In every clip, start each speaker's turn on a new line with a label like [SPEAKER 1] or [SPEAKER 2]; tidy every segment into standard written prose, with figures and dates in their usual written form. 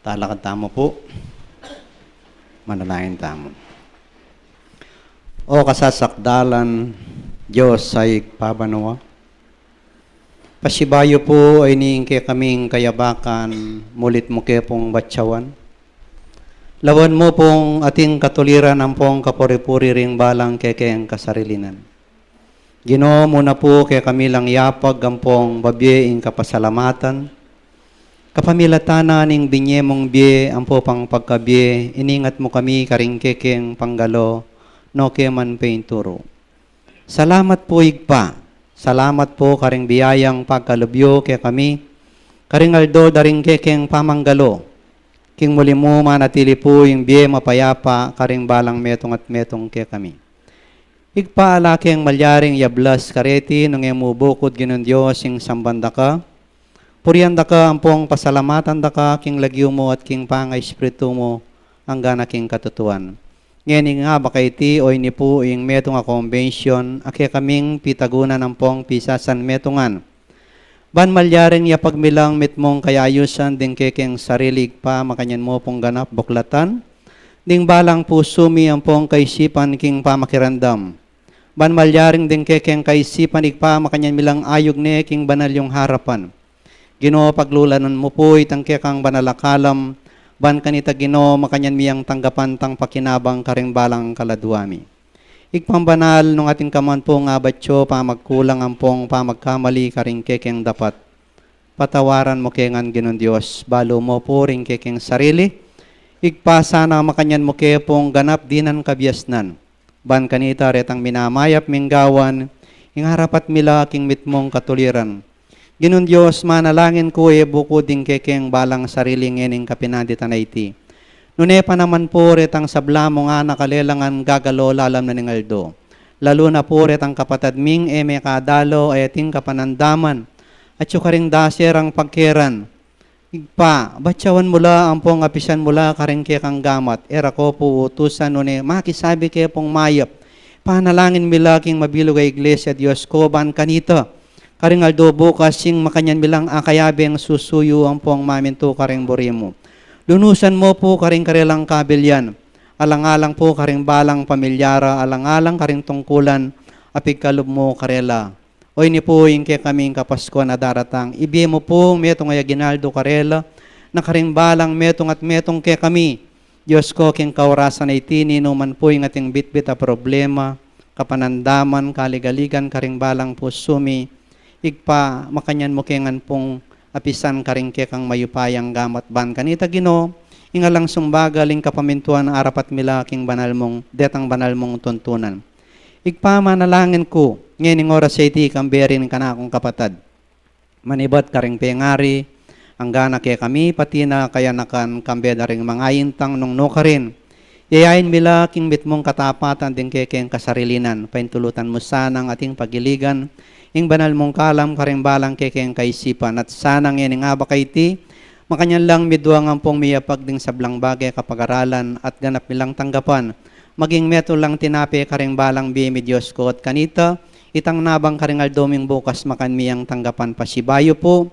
[SPEAKER 1] Talakad tamo po. Manalangin tamo. O kasasakdalan, Diyos ay pabanawa. Pasibayo po ay niingke kaming kayabakan, mulit mo ke pong batsawan. Lawan mo pong ating katuliran ang pong kapuri-puri ring balang kekeng kasarilinan. Ginoo mo na po kay kami lang yapag ang pong babyeing kapasalamatan. Kapamilatana ning binye mong bye ang po pang pagkabye, iningat mo kami karing kekeng panggalo, no keman peinturo. Salamat po igpa. Salamat po karing biyayang pagkalubyo kay kami. Karing aldo daring kekeng pamanggalo. King muli mo manatili po yung biye mapayapa karing balang metong at metong kay kami. Igpaala keng malyaring yablas kareti nung emubukod ginon Diyos yung sambanda ka. Purianda ka ang pong pasalamatan da ka king lagyo mo at king pangay espiritu mo hanggang na king katutuan. Ngayon nga bakay ti o ini po yung metong a convention ake kaming pitagunan ng pong pisasan metongan. Ban malyaring yapagmilang mitmong kayayusan ding kekeng sarilig pa makanyan mo pong ganap buklatan. Ding balang pusumi ang pong kaisipan king pamakirandam. Ban malyaring ding kekeng kaisipan igpa makanyan milang ayog ne king banal yung harapan. Ginoo paglulanan mo po itang kekang banalakalam, ban kanita Ginoo makanyan miyang tanggapan tang pakinabang karing balang kaladuami. Igpambanal nung ating kaman po nga batyo pamagkulang ang pong pamagkamali karing kekeng dapat. Patawaran mo kengan Ginon Diyos, balo mo po ring kekeng sarili. Igpasa na makanyan mo ke pong ganap dinan kabyasnan. Ban kanita retang minamayap minggawan, ingarapat mila king mitmong katuliran. Ginon Diyos, manalangin ko bukod ding kekeng balang sariling ening kapinanditan na iti. Nune pa naman po retang sablamo nga nakalelangan gagalo lalam na ningaldo. Lalo na po retang kapatad ming eme kadalo ay ating kapanandaman. At karing daser ang pagkeran. Igpa, batyawan mula ang pong apisan mula karing kekang gamat. Era ko po utusan nune, makisabi kaya pong mayap. Panalangin mila king mabilog ay iglesia Diyos ko ban kanita. Karing aldo bukas sing makanyan bilang akayabeng susuyo ang pong maminto karing borimo. Lunusan mo po karing karelang kabilyan. Alang-alang po karing balang pamilyara, alang-alang karing tungkulan, apigkalob mo karela. Oy ni po yung kaya kaming kapasko na daratang. Ibi mo po metong ay ginaldo karela, na karing balang metong at metong kaya kami. Diyos ko king kaurasan ay tinino man po yung ating bitbit a problema, kapanandaman, kaligaligan, karing balang po sumi, igpa makanyan mo kengan pong apisan karing kekang mayupayang gamat ban kanita Ginoo ingalang sumbagaling kapamintuan arapat mila king banal mong detang banal mong tuntunan. Igpa manalangin ko ngayon oras sa iti kamberin kanakong kapatad. Manibat karing pengari anggana kaya kami pati na kaya nakan kambeda ring mga intang nung no karin. Yayain mila king mitmong katapatan din kekeng kasarilinan paintulutan mo sanang ating pagiligan ing banal mong kalam karing balang kekeng kaisipan at sanang yan nga ba kay ti, makanyan lang midwang ang pong miyapag ding sablang bagay kapag-aralan at ganap nilang tanggapan. Maging meto lang tinapi karing balang biyemi Diyos ko at kanita, itang nabang karing aldoming bukas makan miyang tanggapan pasibayo po,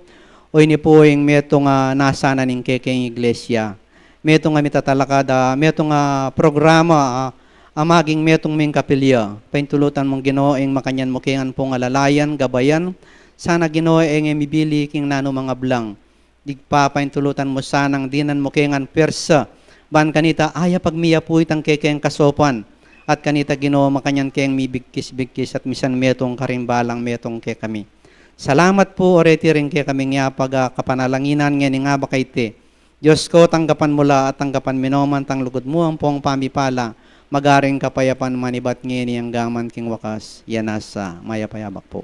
[SPEAKER 1] o ini po yung meto nga nasana ning kekeng iglesia. Meto nga mitatalakada, meto nga programa, amaging metong ming kapilya, paintulutan mong Ginoo ing makanyan mo kengan pong alalayan, gabayan, sana Ginoo ing emibili king nano mga blang. Digpa paintulutan mo sanang dinan mo kengan persa, ban kanita aya pagmiya po itang kekeng kasopan, at kanita Ginoo makanyan keng mibigkis-bigkis at misan metong karimbalang metong ke kami. Salamat po oreti rin ke kaming yapag kapanalanginan ngayon nga bakay te. Diyos ko tanggapan mula at tanggapan minoman tang lugod mo ang pong pamipala. Magaring kapayapan manibat ngini ang gaman king wakas, yan nasa mayapayabak po.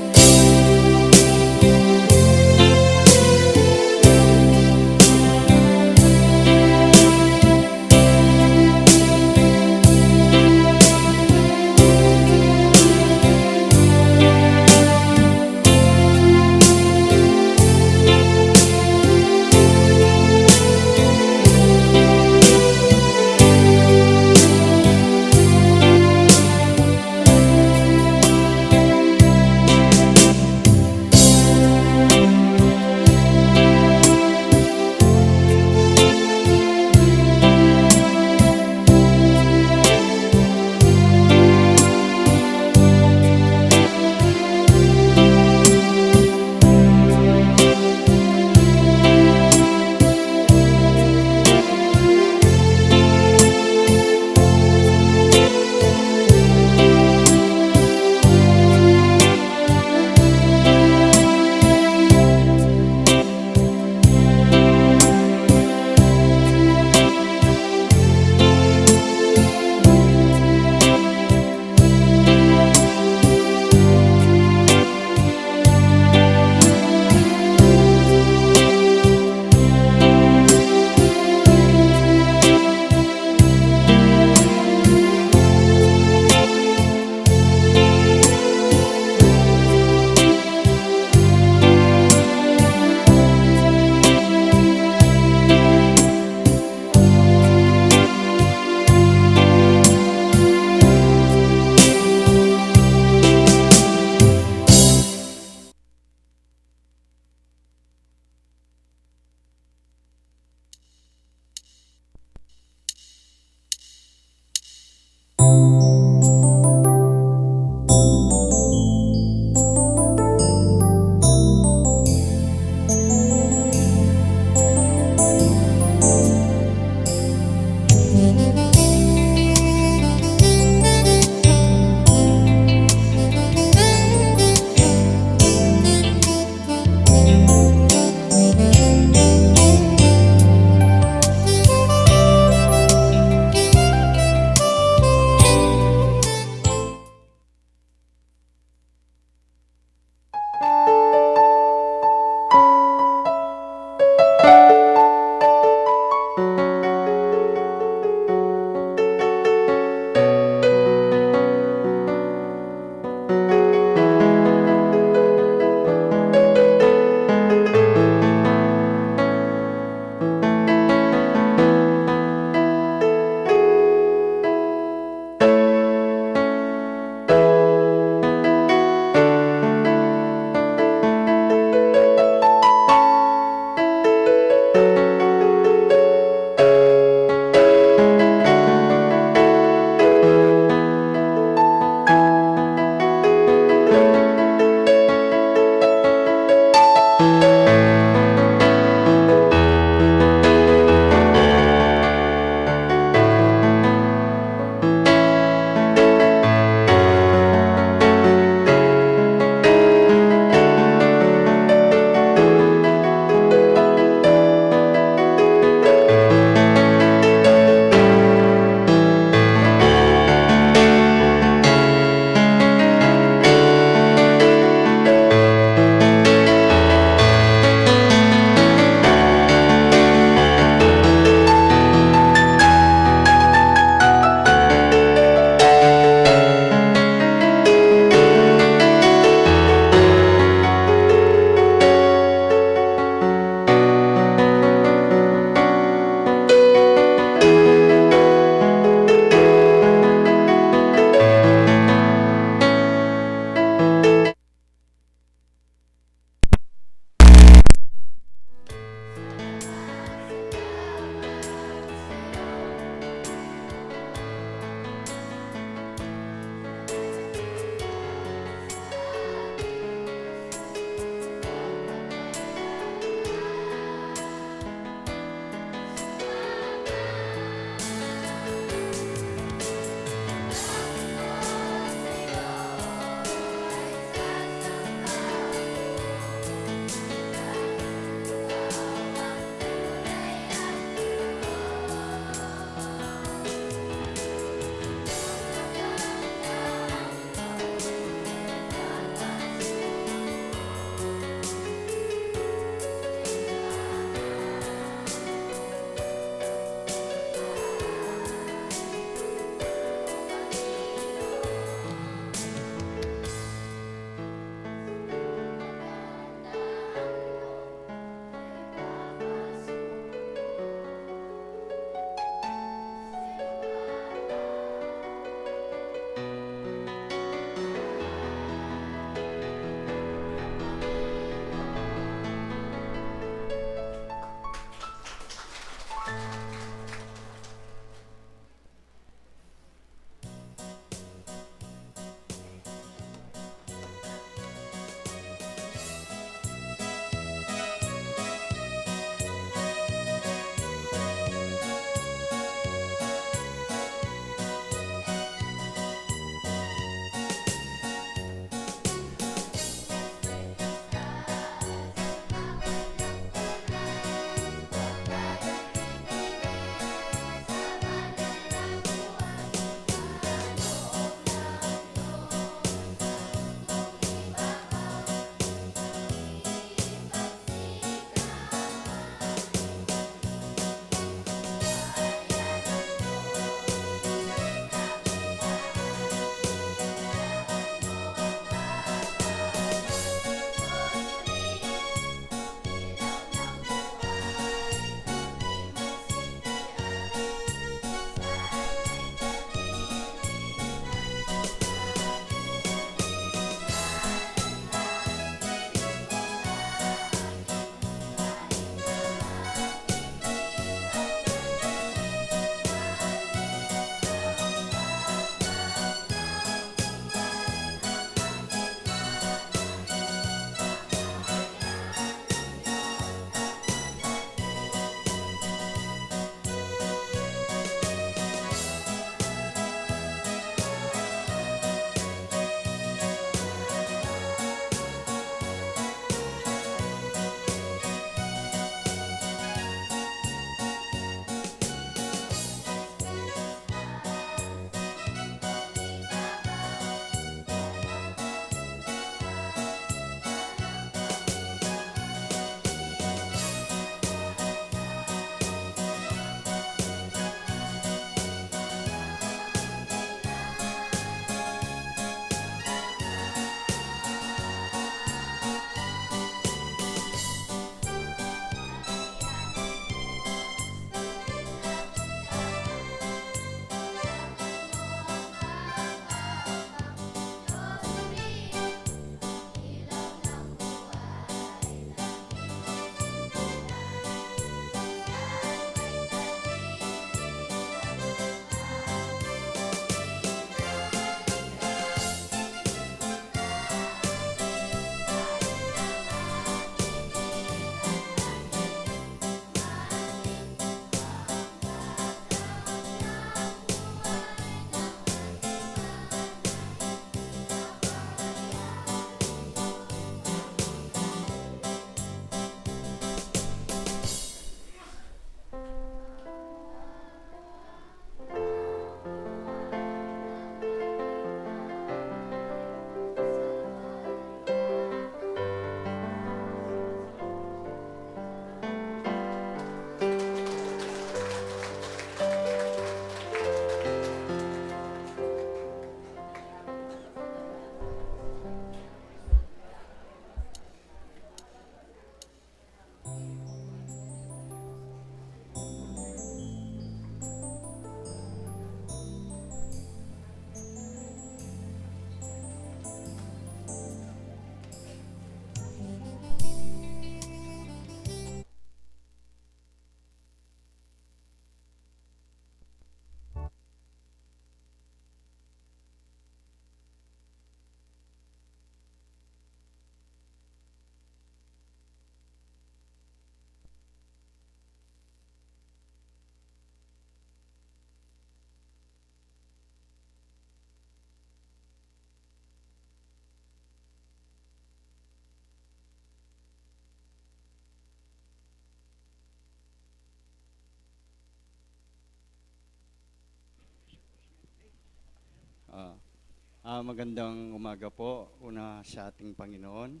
[SPEAKER 2] Magandang umaga po, una sa ating Panginoon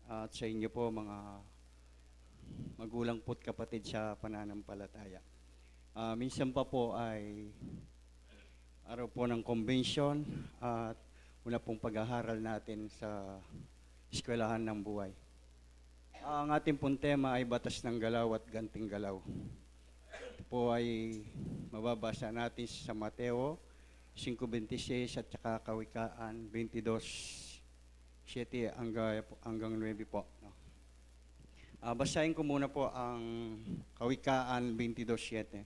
[SPEAKER 2] at sa inyo po mga magulang po't kapatid sa pananampalataya. Minsan pa po ay araw po ng convention at una pong pag-aaral natin sa eskwelahan ng buhay. Ang ating pong tema ay batas ng galaw at ganting galaw. Ito po ay mababasa natin sa Mateo 5:26 at saka Kawikaan 22:7 hanggang 9 po. No? Basahin ko muna po ang Kawikaan 22:7.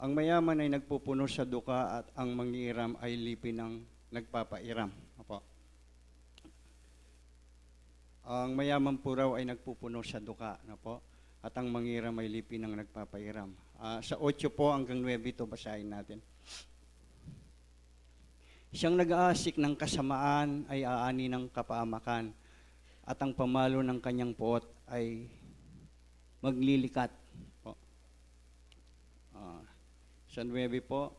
[SPEAKER 2] Ang mayaman ay nagpupuno sa duka at ang mangiiram ay lipin ng nagpapairam. Opo. Ang mayaman po raw ay nagpupuno sa duka, no po? At ang mangiram ay lipin ng nagpapairam. Sa 8 po hanggang 9 ito basahin natin. Siyang nag-aasik ng kasamaan ay aani ng kapaamakan, at ang pamalo ng kanyang puot ay maglilikat. Po. Sa 9 po,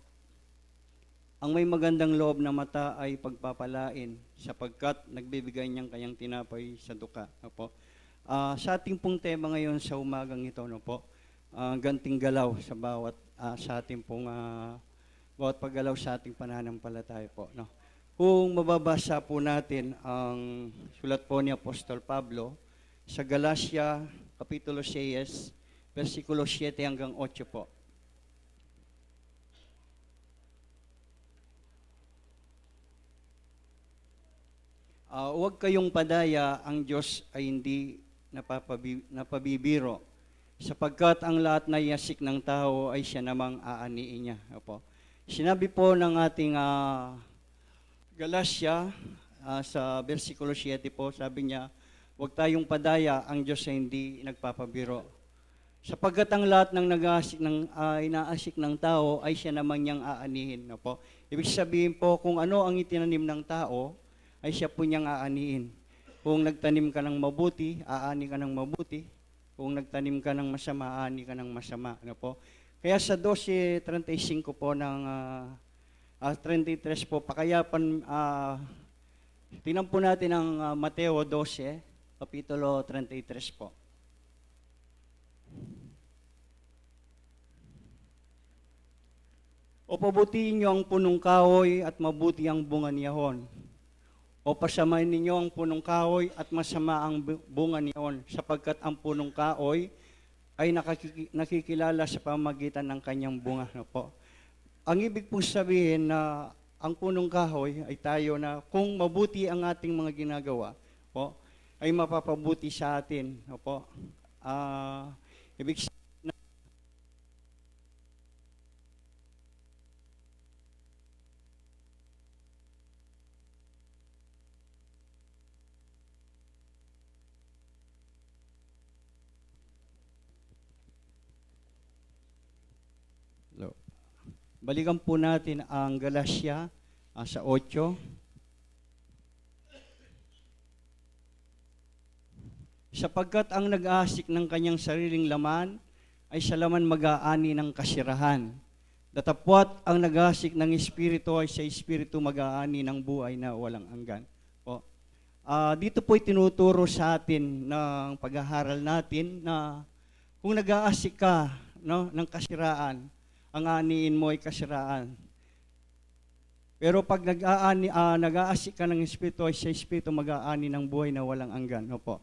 [SPEAKER 2] ang may magandang loob na mata ay pagpapalain sapagkat nagbibigay niyang kanyang tinapay sa duka. No po? Sa ating pong tema ngayon sa umagang ito, no po, ganting galaw sa sa ating pong bawat paggalaw sa ating pananampalataya po. No? Kung mababasa po natin ang sulat po ni Apostol Pablo sa Galacia, Kapitulo 6, versikulo 7 hanggang 8 po. Huwag kayong padaya, ang Diyos ay hindi napabibiro, sapagkat ang lahat na yasik ng tao ay siya namang aaniin niya. Opo. Sinabi po ng ating Galacia sa versikulo 7 po, sabi niya, huwag tayong padaya, ang Diyos ay hindi nagpapabiro. Sapagkat ang lahat ng inaasik ng tao ay siya namang niyang aanihin. Opo. Ibig sabihin po, kung ano ang itinanim ng tao, ay siya po niyang aaniin. Kung nagtanim ka ng mabuti, aani ka ng mabuti. Kung nagtanim ka ng masama, aani ka ng masama. Ano po? Kaya sa 12:35 po ng 33 po, pakayapan, tingnan po natin ang Mateo 12, kapitulo 33 po. O pabutiin niyo ang punong kahoy at mabuti ang bunga niyahon. O pasamain ninyo ang punong kahoy at masama ang bunga niyon, sapagkat ang punong kahoy ay nakikilala sa pamagitan ng kanyang bunga. No po? Ang ibig pong sabihin na ang punong kahoy ay tayo na kung mabuti ang ating mga ginagawa, po, ay mapapabuti sa atin. No po? Ibig sabihin, balikan po natin ang Galacia sa 8. Sapagkat ang nag-aasik ng kanyang sariling laman ay sa laman mag-aani ng kasirahan. Datapwat ang nag-aasik ng Espiritu ay sa Espiritu mag-aani ng buhay na walang hanggan. Po. Dito po tinuturo sa atin ng pag-aaral natin na kung nag-aasik ka, no, ng kasiraan, ang aaniin mo ay kasiraan. Pero pag nag-aasik ka ng Espiritu, ay sa Espiritu mag-aani ng buhay na walang hanggan. No po.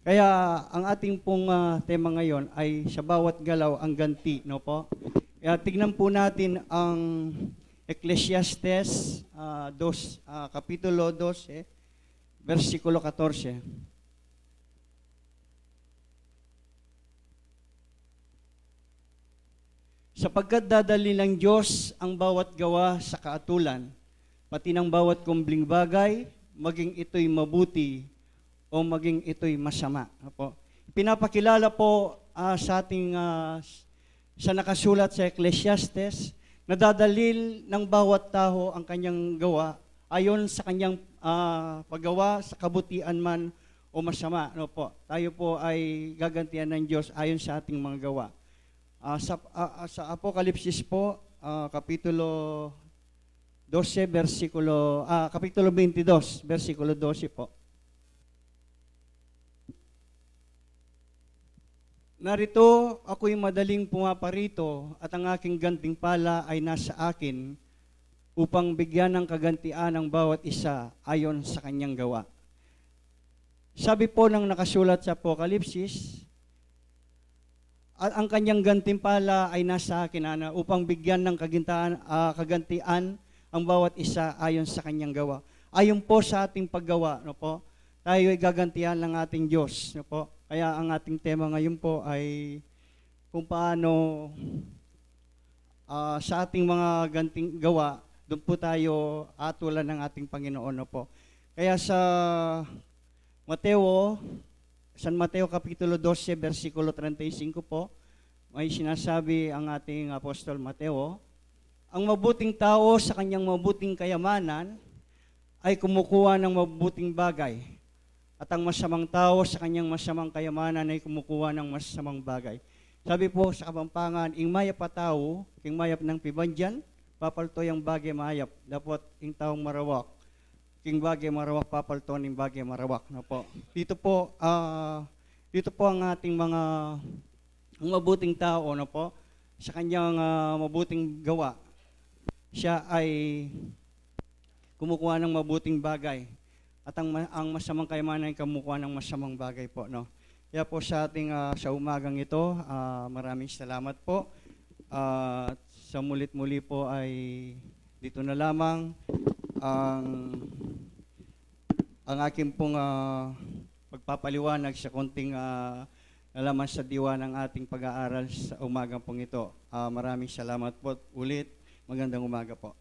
[SPEAKER 2] Kaya ang ating pong tema ngayon ay sa bawat galaw ang ganti. No po. Kaya tignan po natin ang Ecclesiastes Kapitulo 12, versikulo 14. Sapagkat dadali ng Diyos ang bawat gawa sa kaatulan, pati ng bawat kumbling bagay, maging ito'y mabuti o maging ito'y masama. Apo. Pinapakilala po sa ating sa nakasulat sa Ecclesiastes na dadalil ng bawat tao ang kanyang gawa ayon sa kanyang paggawa sa kabutihan man o masama, ano po. Tayo po ay gagantihan ng Diyos ayon sa ating mga gawa. Sa Apokalipsis po, kapitulo 22, versikulo 12 po. Narito ako'y madaling pumaparito at ang aking gantimpala ay nasa akin upang bigyan ng kagantian ang bawat isa ayon sa kanyang gawa. Sabi po ng nakasulat sa Apokalipsis, at ang kanyang gantimpala ay nasa akin upang bigyan ng kagantian ang bawat isa ayon sa kanyang gawa. Ayon po sa ating paggawa, no po, tayo ay gagantihan ng ating Diyos, no po. Kaya ang ating tema ngayon po ay kung paano sa ating mga ganting gawa, doon po tayo atulan ng ating Panginoon, no po. Kaya sa San Mateo Kapitulo 12, versikulo 35 po, may sinasabi ang ating Apostol Mateo, ang mabuting tao sa kanyang mabuting kayamanan ay kumukuha ng mabuting bagay, at ang masamang tao sa kanyang masamang kayamanan ay kumukuha ng masamang bagay. Sabi po sa Kapampangan, ing mayap pa tao, ing mayap ng pibandyan, papalto yung bagay mayap, dapat ing taong marawak, king bagay marawak, papalto ng bagay marawak. No po. Dito po ang ating mga ang mabuting tao, no po, sa kanyang mabuting gawa, siya ay kumukuha ng mabuting bagay. At ang masamang kayamanan ay kumukuha ng masamang bagay po, no. Kaya po sa ating sa umagang ito, maraming salamat po. Sa mulit-muli po ay dito na lamang ang aking pong pagpapaliwanag sa konting nalaman sa diwa ng ating pag-aaral sa umagang pong ito. Maraming salamat po ulit. Magandang umaga po.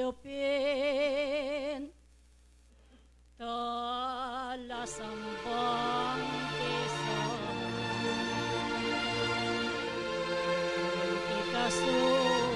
[SPEAKER 3] iupin talasambang kisang ikasulong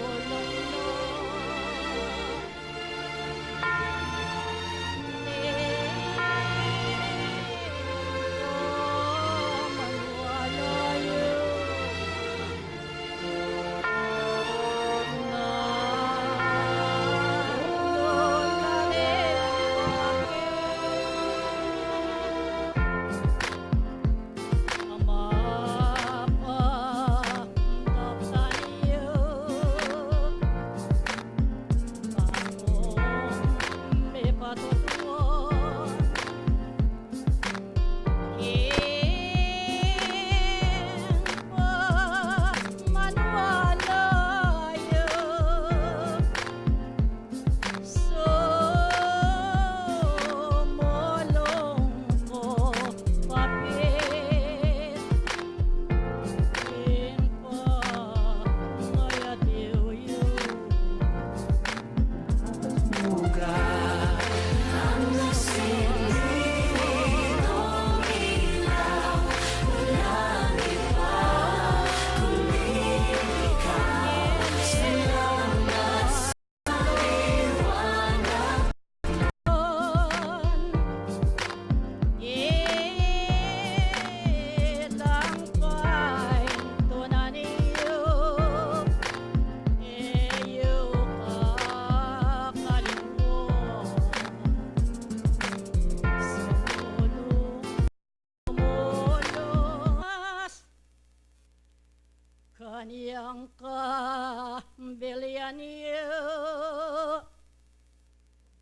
[SPEAKER 3] kaniyang kambilian niyo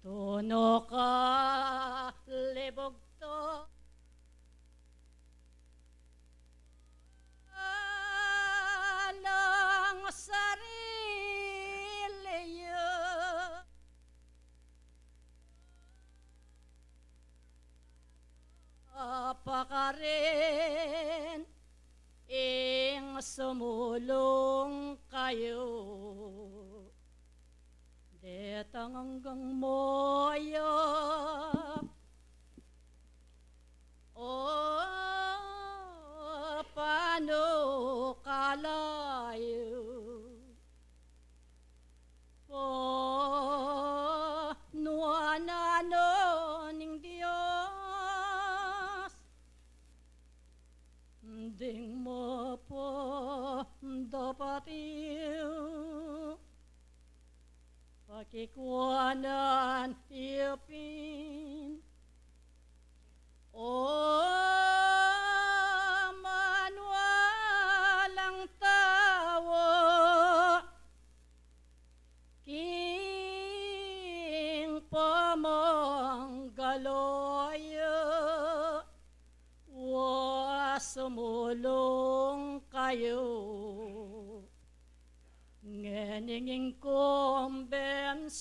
[SPEAKER 3] tuno ka libog to alang sarili yo apakarin ing sumulong kayo detang hanggang moyo o paano kalayo o nuanano ning Diyos ding mo po dapat iyo pakikuanan iyopin o manualang tawo king pamanggaloyo sumulong kayo ngeninging kumbensyon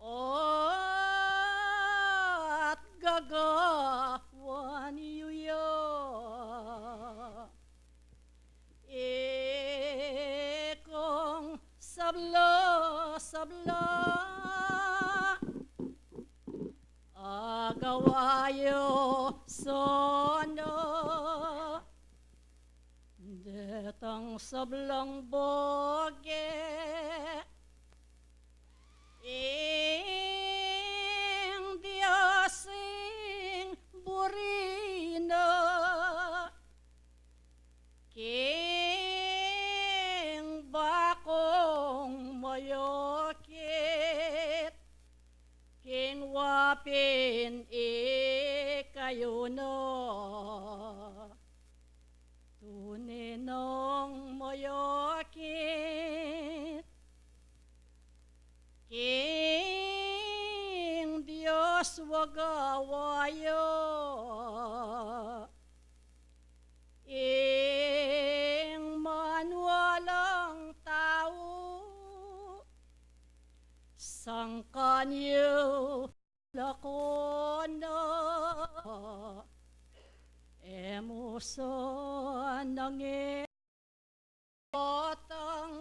[SPEAKER 3] at gagawa niyo ikong sabla agawayo sono detang sablang boge ing Diyosing burino king bakong mayokit king wapin kayo no tuninong mayokit king Diyos wagawayo ing manualang tao sangkanyo lakona emoson ng otang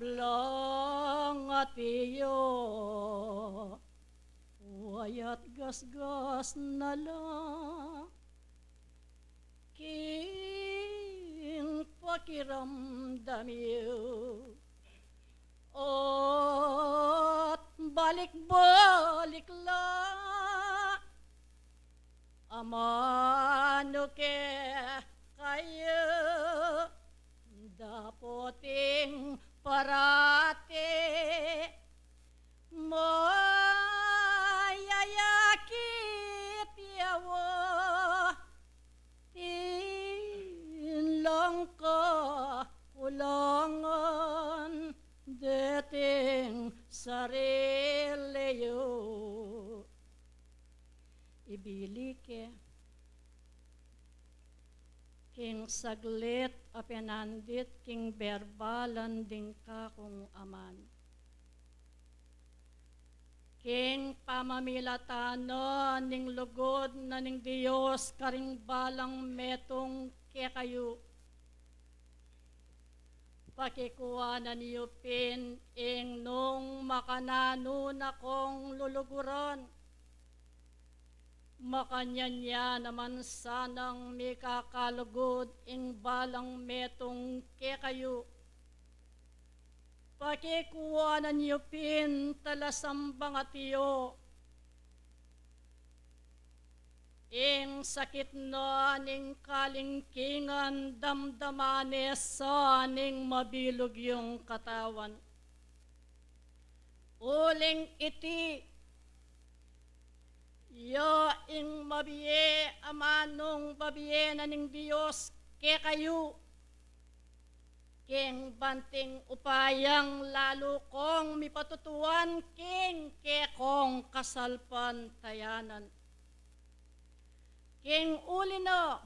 [SPEAKER 3] blang at iyo, wayat gasgas na lang, king pakiramdam iyo. At balik-balik lang, amano kayo, dapoting parate, mayayakit yawa, tinlang ka ulangan, dating sarili yo. Ibili king saglit apenandit king berbalan ding ka kung aman. King pamamilatano ning lugod na ning Diyos karing balang metong kayo. Pakikuanan niyo pin ing nung makanano na kong luluguran. Makanya naman sanang may kakalugod ing balang metong kayo. Pakikuanan niyo pin talasambang atiyo. Ing sakit na ning kalingkingan damdamanes sa ning mabilog yung katawan. Uling iti, yo ing mabiye amanong babiye na ning Diyos kayo. King banting upayang lalo kong mipatutuan king kekong kasalpan tayanan. King uli no,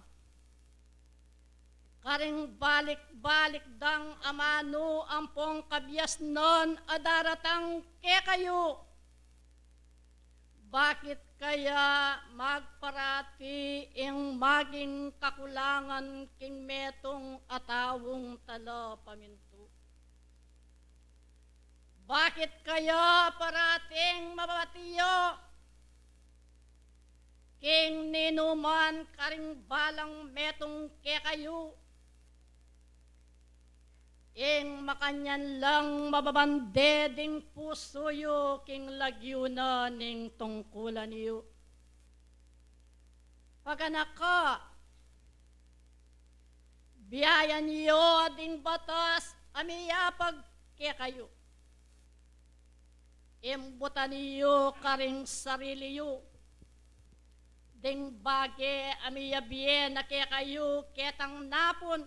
[SPEAKER 3] karing balik-balik dang amano ampong kabyas non adaratang kayo. Bakit kaya magparati ing maging kakulangan king metong atawong tala paminto? Bakit kaya parating mababatiyo king ninuman karing balang metong kayo? Ing makanyan lang mababande ding puso yo king lagyo na ning tungkulan yo. Pagkanaka, biyayan yo ding batas amiyapag kayo. Imbutan niyo karing sarili yo. Ding bage amiyabye na kayo ketang napon.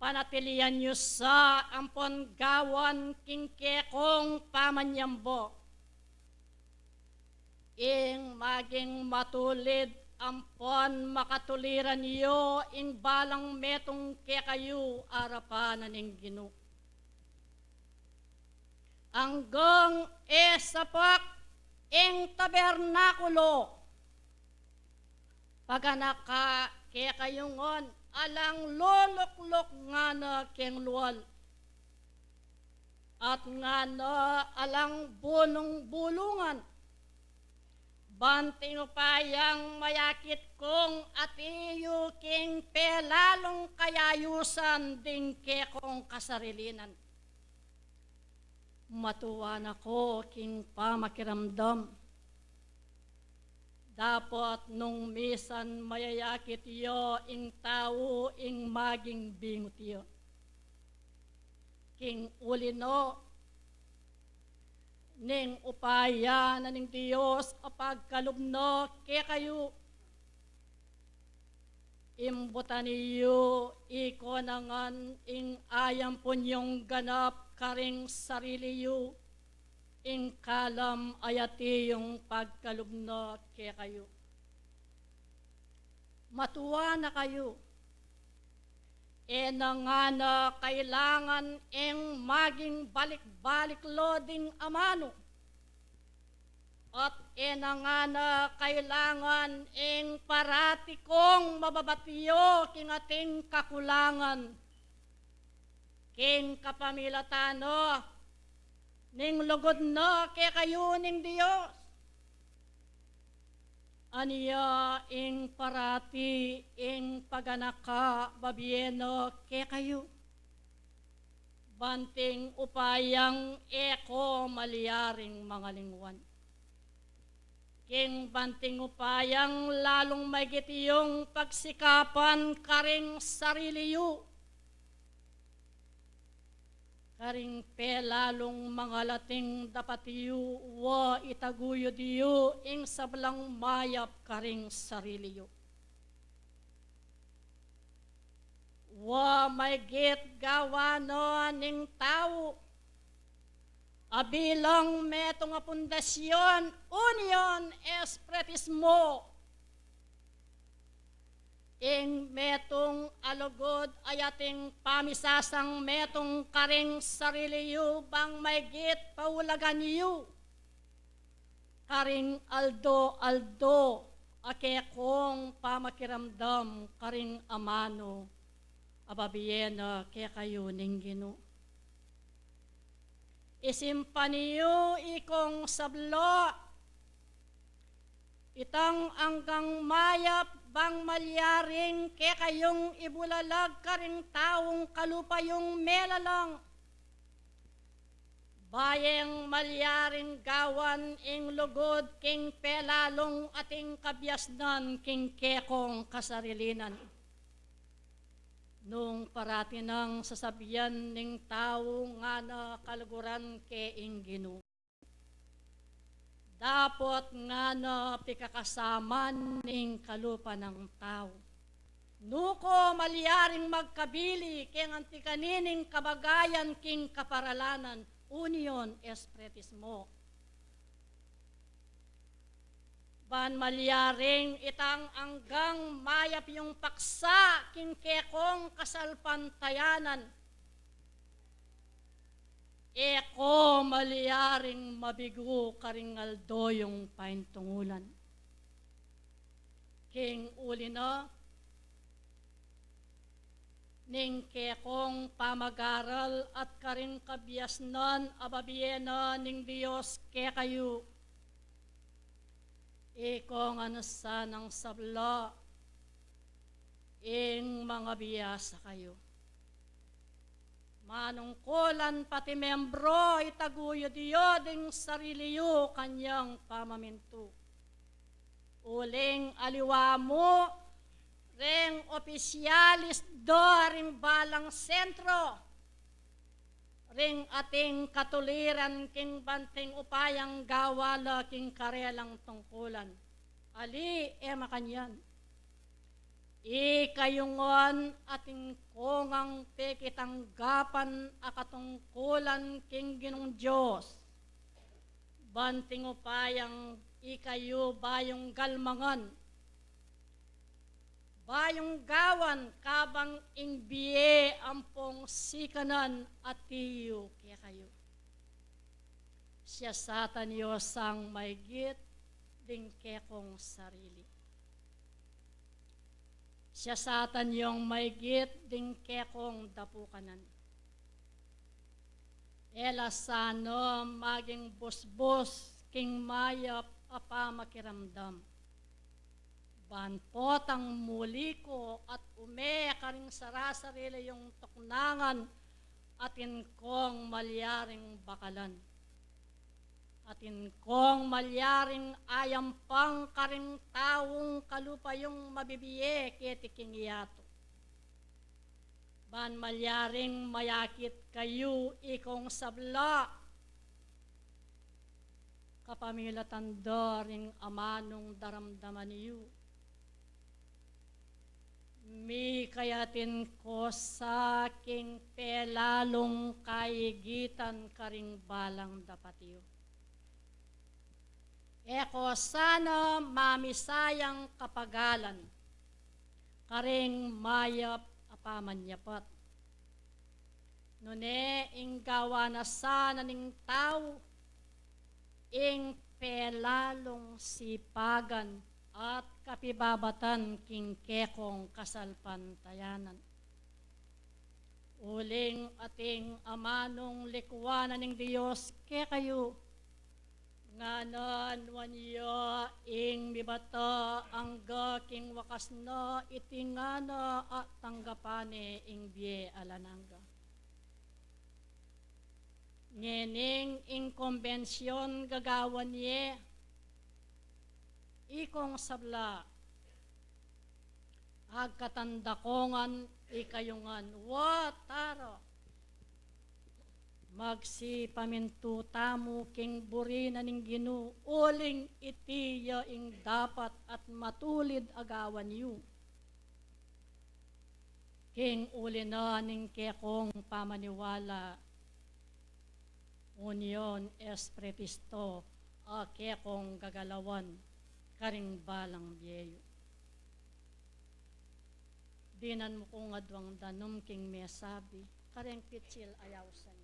[SPEAKER 3] Panatilian niyo sa ampon gawan king kekong pamanyambo. Ing maging matulid ampon makatuliran niyo ing balang metong kayo arapan ning Ginoo. Hanggang esapak ing tabernakulo. Pagkanaka kayongon alang lolok-lok nga na keng luwal. At nga na alang bunong-bulungan. Banting upayang mayakit kong atiyo king pelalong kayayusan ding kekong kasarilinan. Matuwan ako king pamakiramdam. Dapat nung misan mayayakit yo ing tao ing maging bingot yo. King ulino ning upaya na ning Diyos apagkalubno kayo. Imbutan niyo ikonangan ing ayam punyong ganap karing sarili yu, ing kalam ayati yung pagkalubno kayo. Matuwa na kayo. E na nga na kailangan ing maging balik-balik loding amano. At e na nga na kailangan ing parati kong mababatiyo king ating kakulangan. king kapamilatano, ning lugod na kay kayo ning Diyos. Aniya ing parati ing paganaka babieno kay kayo. Banting upayang eko maliyaring mga lingwan. King banting upayang lalong maigit yung pagsikapan karing sariliyo. Karing pe lalong mga lating dapatiyo wa itaguyo diyo ing sablang mayap karing sariliyo. Wa maigit gawa no ning tao. Abilang metong nga pundasyon, union espretismo. Ing metong alugod ayating pamisasang metong karing sariliyo bang maigit paulagan yu. Karing aldo, akekong pamakiramdam karing amano, ababiyena kaya kayo ning Ginoo. Isimpaniyo ikong sablo, itang anggang mayap bang malyaring kaya kayong ibulalag karing taong kalupayong melalang. Bayeng malyaring gawan ing lugod king pelalong ating kabyasnan king kekong kasarilinan. Nung parati nang sasabihan ning tao nga na kaluguran ke ing Ginoo. Dapat nga na pikakasaman ning kalupa ng tao. Nuko malyaring magkabili king antikanining kabagayan king kaparalanan, union espretismo. Ban malyaring itang anggang mayap yung paksa king kekong kasalpantayanan. Eko malyaring mabigo karingaldo yung paintungulan. King uli na, ning kekong pamagaral at karing kabyasnan ababiyena ning Diyos ke kayo. Ikong anasa ng sabla, ing mga biyasa kayo. Manungkulan pati membro, itaguyo diyo ding sariliyo kanyang pamaminto. Uling aliwa mo, ring opisyalis do ring balang sentro, ring ating katuliran king banting upayang gawala king karelang tungkulan. Ali makanyan. Ikayungon ating kongang pekitanggapan akatungkulan king Ginong Diyos. Banting upayang ikayo bayong galmangan. Bayong gawan kabang ingbiye ampong sikanan at tiyo kaya kayo. Siya satan yo sang maigit ding kekong sarili. Siya satan yung maigit ding kekong dapukanan. Elasano maging busbos king mayap apa makiramdam. Banpot ang muli ko at karing sarasarili yung tuknangan atin kong malyaring bakalan. Atin kong malyaring ayampang karing taong kalupa yung mabibiye ketiking iyato. Ban malyaring mayakit kayo ikong sabla. Kapamilatan ring amanong daramdaman niyo. Mi kayatin ko sa aking pelalong kaigitan karing balang dapatiyo. Eko sana mamisayang kapagalan, karing mayap apamanyapat. Nune ing gawa na sana ning tao, ing pelalong sipagan at kapibabatan king kekong kasalpantayanan. Uling ating amanong likwanan ng Diyos, kaya kayo, nganan wanya ing mibata ang king wakas na itingana at tanggapane ing biye alananga. Ngening ing konbensyon gagawan ye, ikong sabla, agkatandakongan ikayungan, watara, magsi pamintu tamu king burina ning Ginu uling itiya ing dapat at matulid agawan yu king ulina ning kekong pamaniwala union espretisto a kekong gagalawan karing balang biyeyo. Dinan mo kong adwang danom king mesabi karing pitsil ayawsan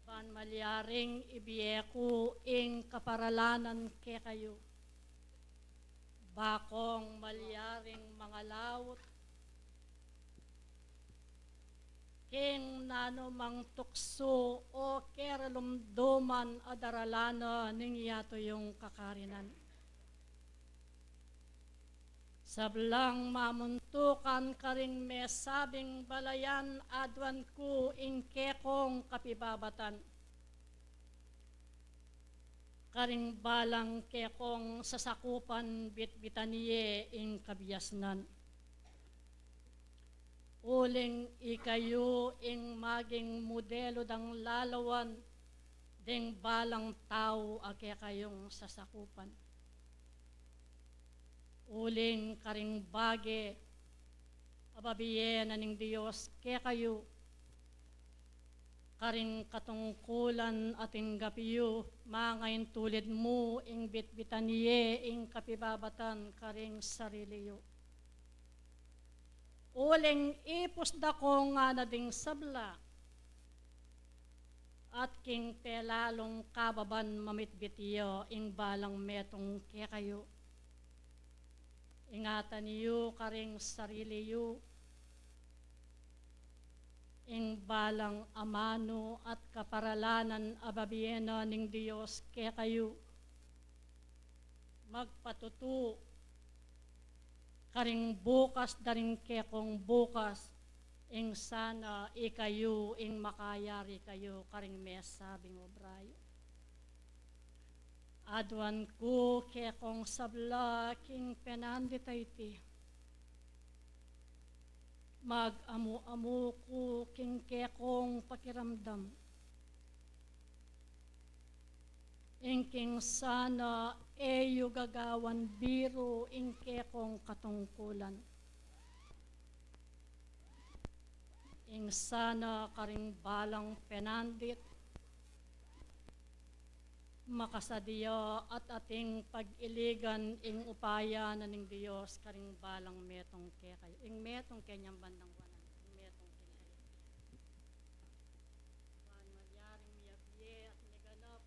[SPEAKER 3] pan malyaring ibiyeku ing kaparalanan ke kayo. Bakong malyaring mga laut, king nano mang tukso o keralumduman adaralana ning yato yung kakarinan. Sablang mamuntukan karing mesabing balayan adwan ku ing kekong kapibabatan. Karing balang kekong sasakupan bitbitaniye ing kabiyasnan. Uling ikayo ing maging modelo dang lalawan ding balang tao ake kayong sasakupan. Uling karing bage ababiyen ning Dios kaya kayo karing katungkulan ating gapiyo mangayon tulid mo ing bitbitaniye ing kapibabatan karing sariliyo. Uling ipos dako nga na ding sabla at king pelalong kababan mamitbitiyo ing balang metong kaya kayo. Ingatan niyo karing sarili yu, ing balang amano at kaparalanan ababiyena ning Diyos kaya kayo. Magpatutu, karing bukas daring kekong bukas, ing sana ikayo, ing makayari kayo karing mesabing obrayo. Adwan ko kekong sabla king penanditayti. Mag-amu-amu ko king kekong pakiramdam. Ingking sana eyo gagawan biro ing kekong katungkulan. Ing sana karing balang penandit makasadiya at ating pag-iligan ing upaya na ning Diyos karing balang metong ke kayo. Ing metong kenyang bandang wanan. Ing metong ke kayo. Manyaring miyabye at niganap.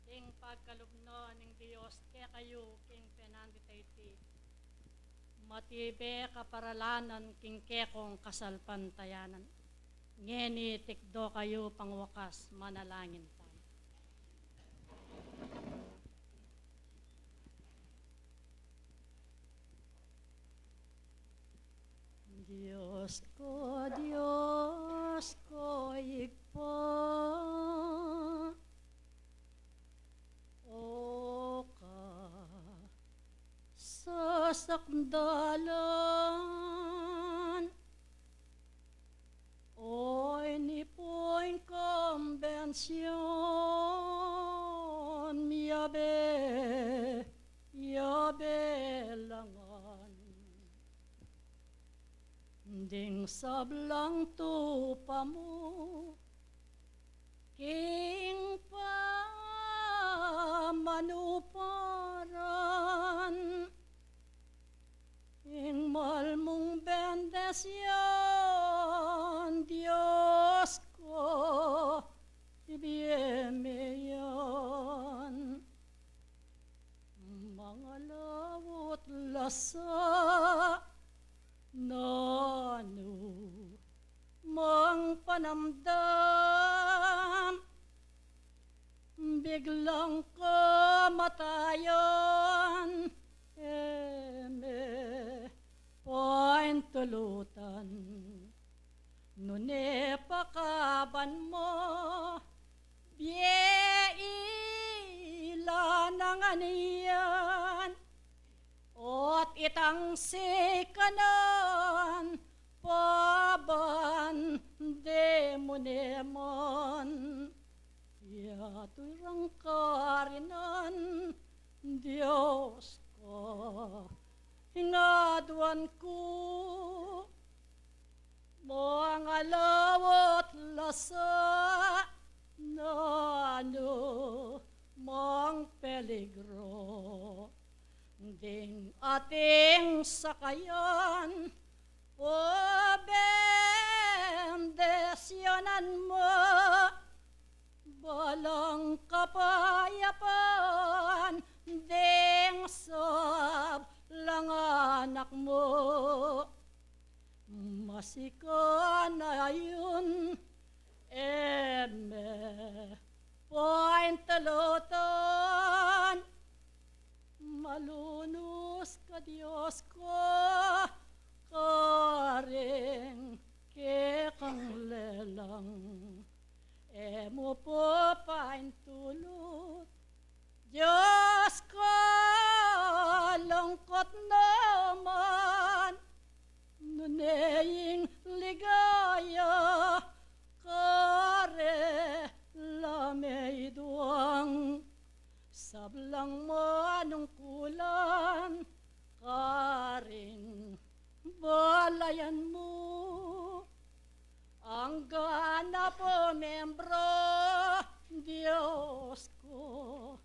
[SPEAKER 3] Ing pagkalubno ning Diyos ke kayo king penanditayti. Matibe kaparalanan king kekong kasalpantayanan. Ngeni tikdo kayo pangwakas, manalangin tayo. Diyos ko, igpo, o ka, sa sakdalan, oy ni poing konbensyon, yabe langan. Ding sablang tupa mo, king pamanuparan, ing malmong bendesyon, Diyos ko, ibiyeme yan. Mga lawot lasa, panamdam, biglang kamatayan, point tulutan. Nune pakaban mo, ila ng aniyan, ot itang sikanan, paban demonemon. Yaturang karinan, Diyos ko, hingaduan ko, mga lawat lasa, na mang peligro. Ding ating sakayan, o bendesyonan mo, balang kapayapaan, ding sab lang anak mo. Masika na yun, point talutan, malunos ka Diyos ko, karing kekang lelang, mo po paintulot, Diyos ko, lungkot naman, nuneying ligaya, kare lamay duwang, sablang manungkulan, karing balayan mo. Ang gana po membro, Diyos ko,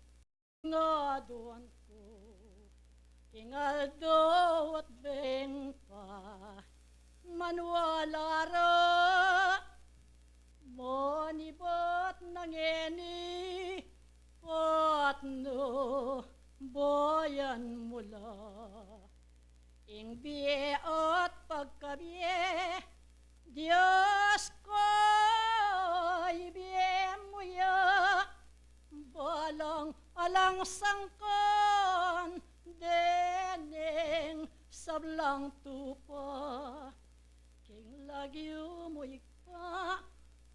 [SPEAKER 3] ngaduan ko, ingaldo at beng pa, manwalara, monibot nangeni, patno, boyan mula, ing biye at pagkabiye, Diyos ko, ibiye mo ya, balang alang sangkan, deneng sablang tupa, king lagyo mo ikpa,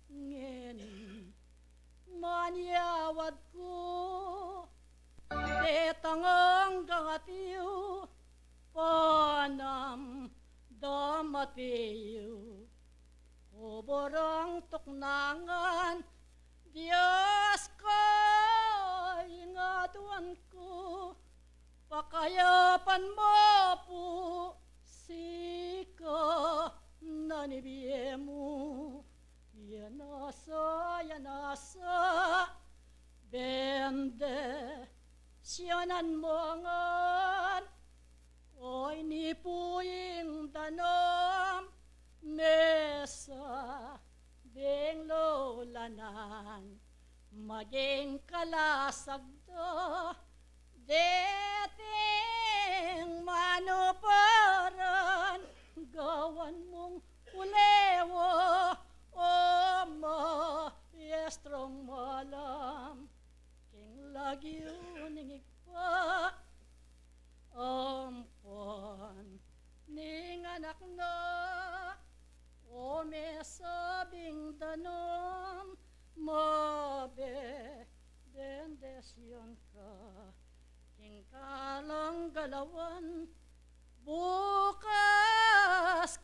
[SPEAKER 3] ngeni, manyawad ko, detangang gangatiyo, panam damatiyo, kuborang tuknangan, Diyos ko, ingatuan ko, pakayapan mo po, sika nanibiye mo, yanasa, bende, siyanan mo ngan, oy nipuing danom, mesa, ding lolanan, maging kalasagdo, deting manuparan, gawan mong ulewo, o maestrong malam, king lagyo ningigpa, ampon ning anak na, o mesabing danom, mabe bendesyon ka, king kalang galawan, bukas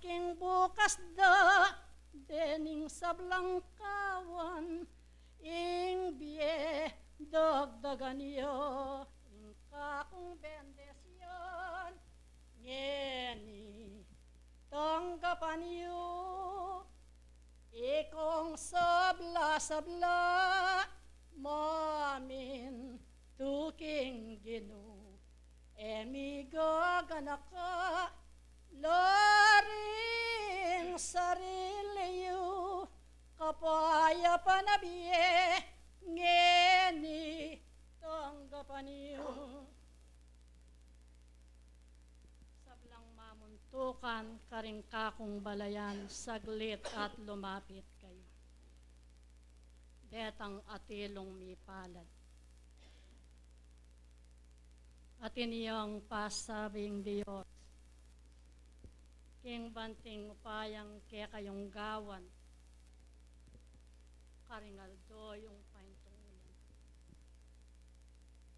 [SPEAKER 3] king bukas da, dening sablang kawan, ing biye dagdagan yo, ing kakong bendesyon, ngeni tanggapan yo, ikong sabla-sabla, mamin tuking gino, emiga ganaka, laring sarili yo, kapaya panabiye, ngeni tanggapan yo. Sablang mamuntukan, karing kakong balayan, saglit at lumapit kayo. detang atilong mipalad. At iniyang pasabing Diyos, king banting upayang ke kayong gawan, karingaldo yung paintungunan.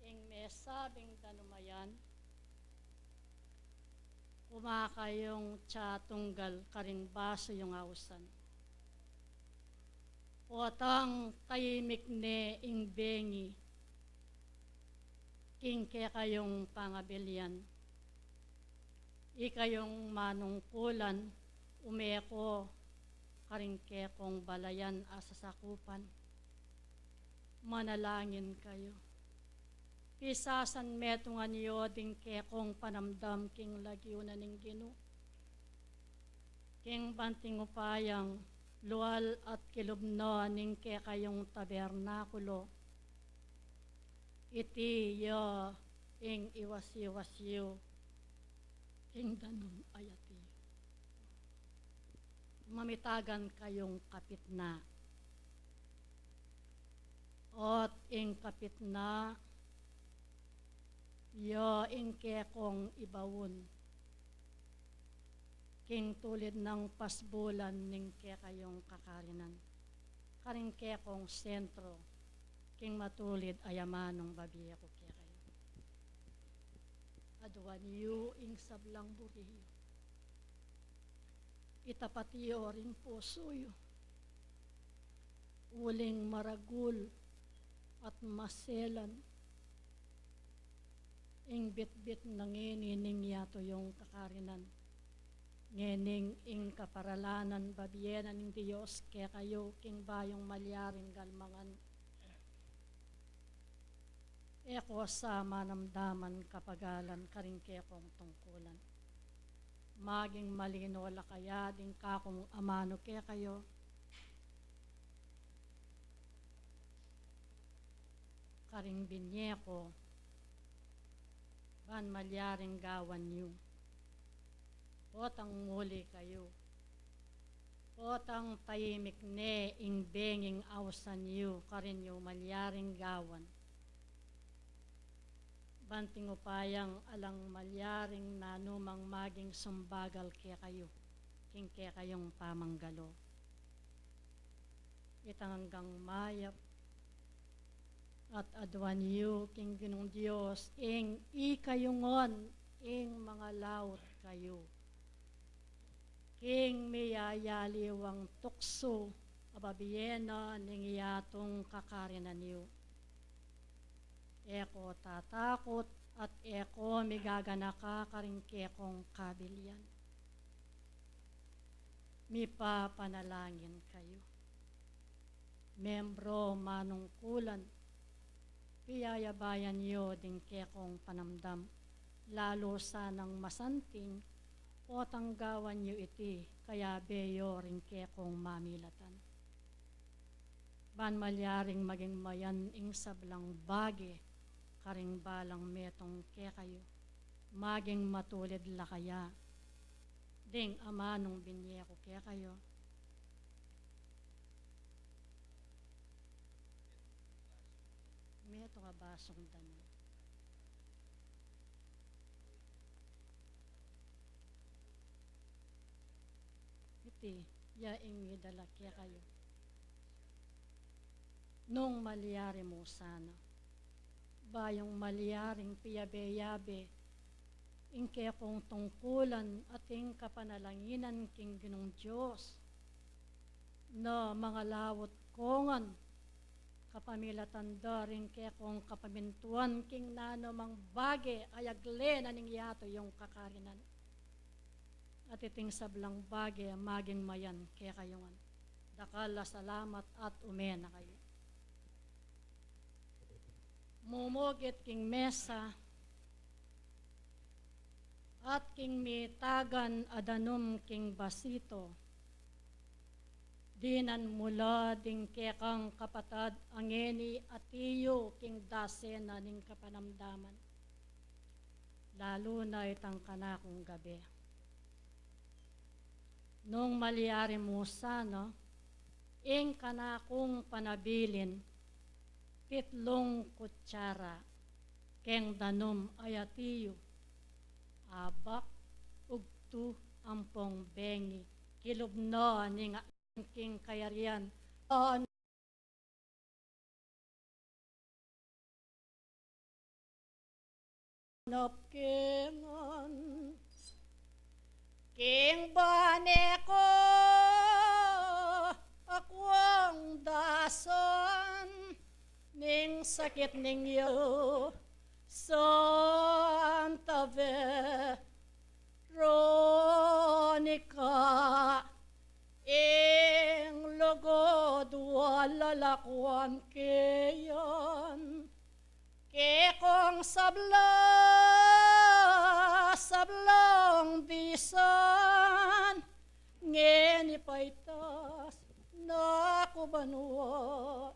[SPEAKER 3] Ing mesabing danumayan, kumakayong tiyatunggal karinbaso yung ausan. Otang tayimik ne ing bengi, king ke kayong pangabilyan. Ikayong manungkulan, umeko karingke kong balayan asasakupan. Manalangin kayo. Pisasan metungan niyo ding ke kong panamdam king lagyo na ning Gino. King banting upayang lual at kilubno ning ke kayong tabernakulo. Iti yo ing iwasiwasyo king danum ayati. Mamitagan kayong kapit na. Ot ing kapit na, yo ing kekong ibawon. King tulid ng pasbulan ning ke kayong kakarinan. Karing kekong sentro, king matulid ayamanong babiya ko ke kayo. Aduan yu ing sablang buriyo. Itapatiyo ring pusoyo. Uling maragul at maselan. Ing bit-bit na ngenining yato yung kakarinan. Ngening ing kaparalanan babienan ng Diyos kaya kayo king bayong malyaring galmangan. Eko sa manamdaman kapagalan karingke kong tungkulan. Maging malino lakaya din kakong amano kaya kayo. Karing binyeko, ban malyaring gawan niyo. Potang muli kayo. Potang tayimik ne ing benging ausan niyo karin niyo malyaring gawan. Banting upayang alang malyaring nanumang maging sumbagal kaya kayo. King kaya kayong pamanggalo. Itanggang mayap at adwan yu king Ginong Diyos ing ikayungon ing mga laut kayo. King miyayaliwang tukso ababiyena ning iyatong kakarinan yu. Eko tatakot at eko migaganaka karingke kong kabilyan. Mipapanalangin kayo. Membro manungkulan, piyayabayan niyo ding kekong panamdam, lalo sanang masanting o tanggawan niyo iti, kaya beyo ring kekong mamilatan. Ban malyaring maging mayan ing sablang bage, karing balang metong ke kayo, maging matulid lakaya, ding amanong binyeko ke kayo. Meto nga basong dano. Iti, yaing midala ke kayo. Nung malyari mo sana, bayong malyaring piyabe-yabe, ingke kong tungkulan at ing kapanalanginan king Ginong Diyos, na mga lawot kongan, kapamilatan daring ke kong kapamintuan king nano mang bage ayagle na ning yato yung kakarinan. At iting sablang bage maging mayan ke kayongan. Dakala salamat at umena kayo. Mumugit king mesa at king mitagan adanum king basito. Dinan mula ding kekang kapatad angeni at iyo king dasena ning kapanamdaman. Lalo na itang kanakong gabi. Nung malyari mo sana, ing kanakong panabilin, 7 kutsara, keng danom ayatiyo, abak, ugtu, ampong bengi, kilubno, ni nga king kayarian, napkengan, king bane ko, akwang dason, ning sakit ninyo, Santa Veronica, ing lugod walalakwan kayan, kekong sablong bisan, ngeni paitas, naku banwa.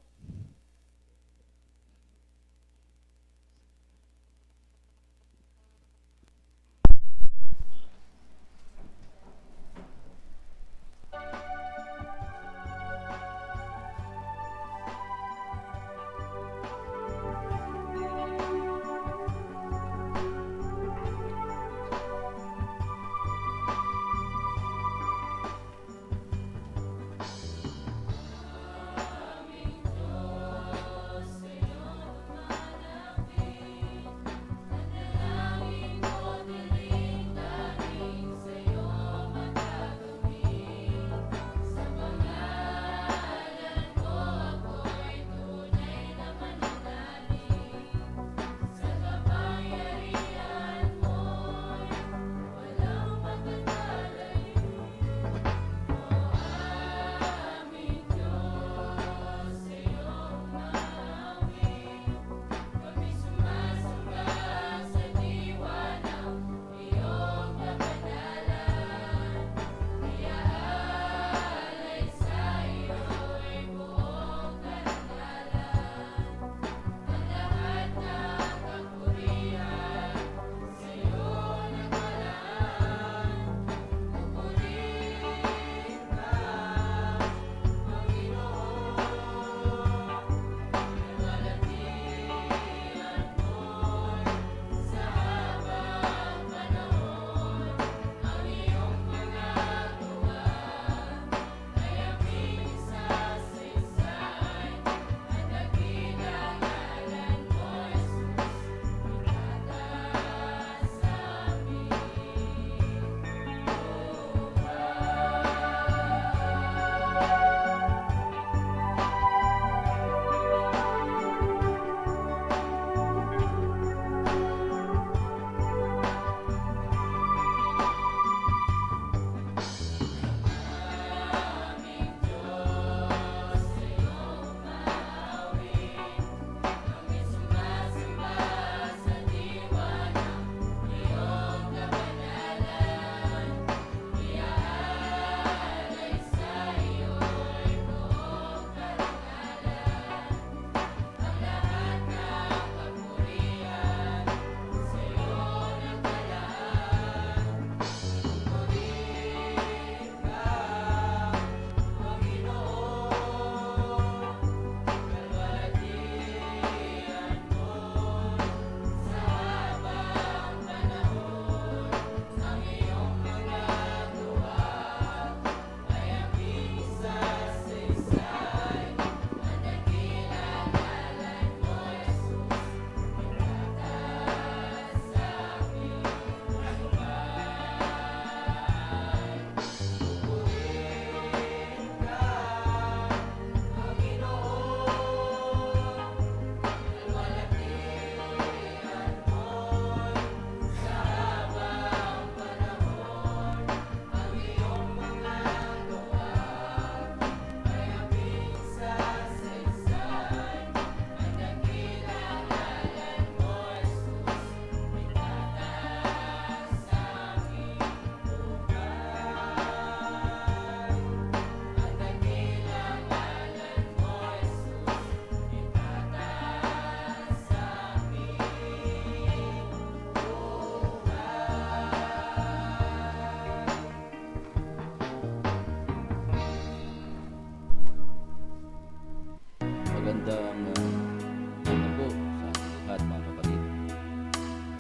[SPEAKER 4] Magandang po sa lahat mga kapatid.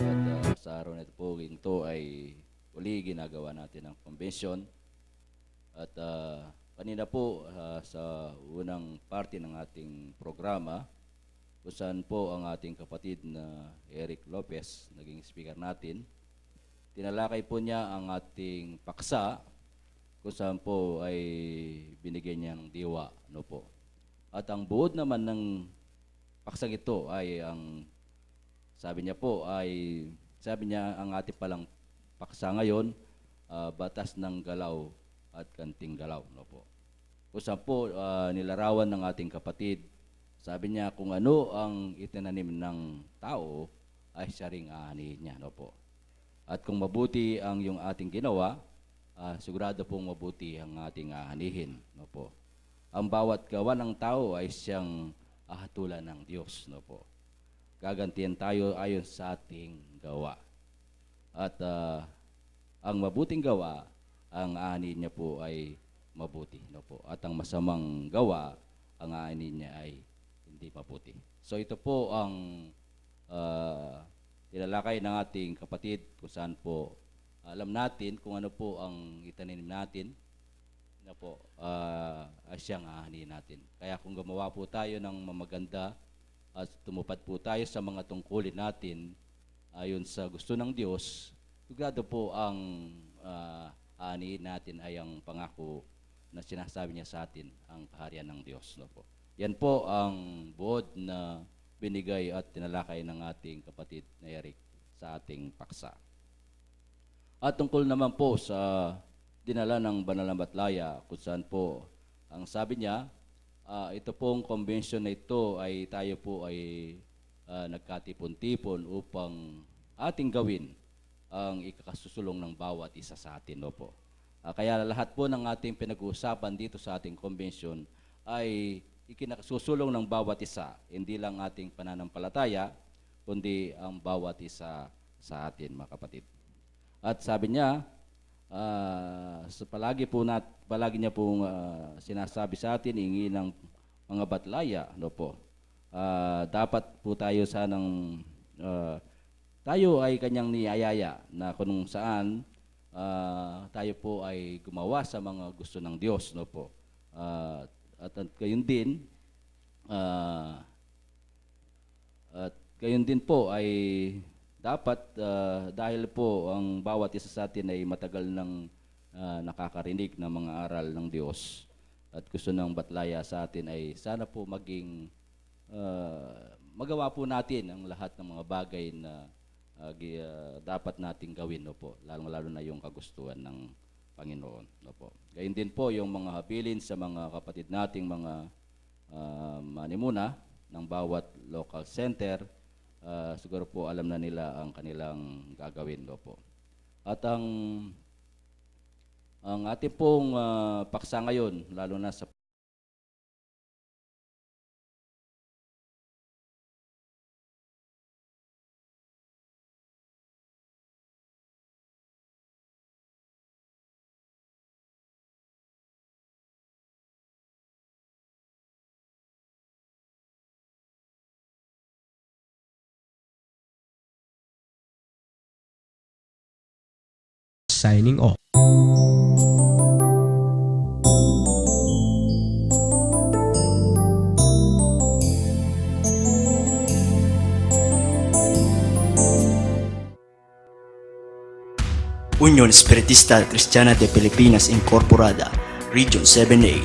[SPEAKER 4] At sa araw na ito po, ito ay uli ginagawa natin ang convention. At kanina po sa unang parte ng ating programa, kung saan po ang ating kapatid na Eric Lopez, naging speaker natin, tinalakay po niya ang ating paksa, kung saan po ay binigyan niya ng diwa, no po. At ang buod naman ng paksang ito ay sabi niya ang ating palang paksa ngayon, batas ng galaw at kanting galaw, no po. Kung saan po nilarawan ng ating kapatid, sabi niya kung ano ang itinanim ng tao ay siya ring aanihin niya, no po. At kung mabuti ang yung ating ginawa, sigurado pong mabuti ang ating aanihin, no po. Ang bawat gawa ng tao ay siyang hatulan ng Diyos, no po. Gagantihan tayo ayon sa ating gawa. At ang mabuting gawa, ang aanin niya po ay mabuti, no po. At ang masamang gawa, ang aanin niya ay hindi mabuti. So ito po ang tinalakay ng ating kapatid kung saan po alam natin kung ano po ang itanim natin na po ay siyang aanin natin. Kaya kung gumawa po tayo ng mamaganda at tumupad po tayo sa mga tungkulin natin ayon sa gusto ng Diyos, sigurado po ang aanin natin ay ang pangako na sinasabi niya sa atin, ang kaharian ng Diyos. No po. Yan po ang buod na binigay at tinalakay ng ating kapatid na Eric sa ating paksa. At tungkol naman po sa dinala ng Banal na Batlaya, kung saan po ang sabi niya, ito pong convention na ito ay tayo po ay nagkatipon-tipon upang ating gawin ang ikakasusulong ng bawat isa sa atin, no po. Kaya lahat po ng ating pinag-uusapan dito sa ating convention ay ikinasusulong ng bawat isa, hindi lang ating pananampalataya, kundi ang bawat isa sa atin, mga kapatid. At sabi niya, palagi niya pong sinasabi sa atin, hingi ng mga batlaya, no po. Dapat po tayo sanang tayo ay kanyang niyayaya na kung saan tayo po ay gumawa sa mga gusto ng Diyos, no po. At gayon din po ay dapat dahil po ang bawat isa sa atin ay matagal nang nakakarinig ng mga aral ng Diyos at gusto ng batlaya sa atin ay sana po maging magawa po natin ang lahat ng mga bagay na dapat nating gawin, no po, lalo na yung kagustuhan ng Panginoon, no po. Gayon din po yung mga habilin sa mga kapatid nating mga manimuna ng bawat local center. Siguro po alam na nila ang kanilang gagawin, no po. At ang ating pong paksa ngayon, lalo na sa
[SPEAKER 5] signing off.
[SPEAKER 6] Unión Espiritista Cristiana de Pilipinas Incorporada, Region 7A,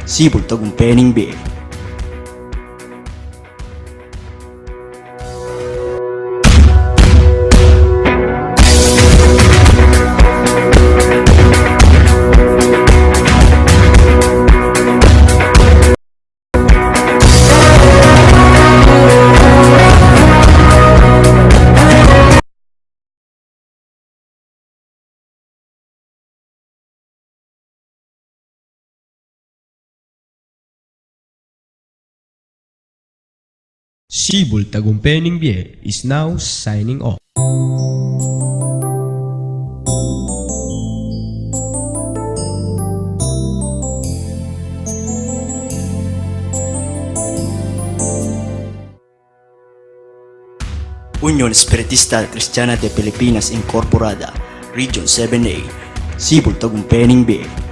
[SPEAKER 6] Cebu, Tagumpay B.
[SPEAKER 5] Sibul Tagumpay B is now signing off.
[SPEAKER 6] Unión Espiritista Cristiana de Pilipinas Incorporada, Region 7A, Cebu, Tagumpay B.